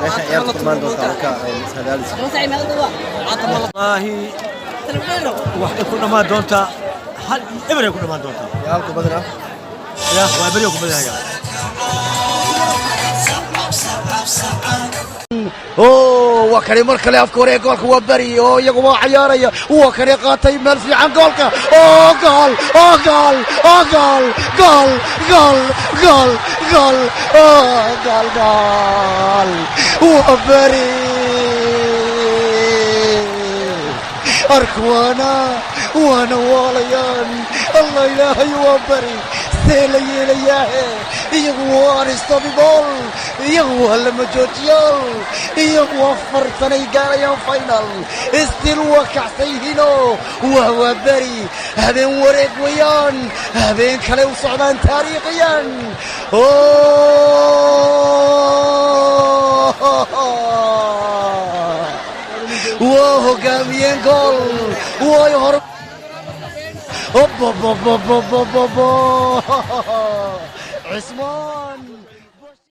عيالكم ما دوتا هذا والله واحد كنا ما دونتا هل إبرة كنا ما دونتا عيالكم بدنا يا وإبرة كنا بدنا يا waa kani mar kale afka hore ee goolka waa bari oo iyagu waa ciyaaraya waa kani qaatay meel fiican goolka oo gool oo gool oo gool gool gool gool gool oo gool gool waa bari arkwana وانا واlayaan allah ilaahay waa bari seela yeelayaa iyagu waa unstoppable iyagu waa lama joojiyaal iyagu waa fartanay gaarayaan final still waa kacsayihiino waa bari habeen wareeg weeyaan habeen kale u socdaan taariikhiyan waa hogaamiyeen gool way hor عثمان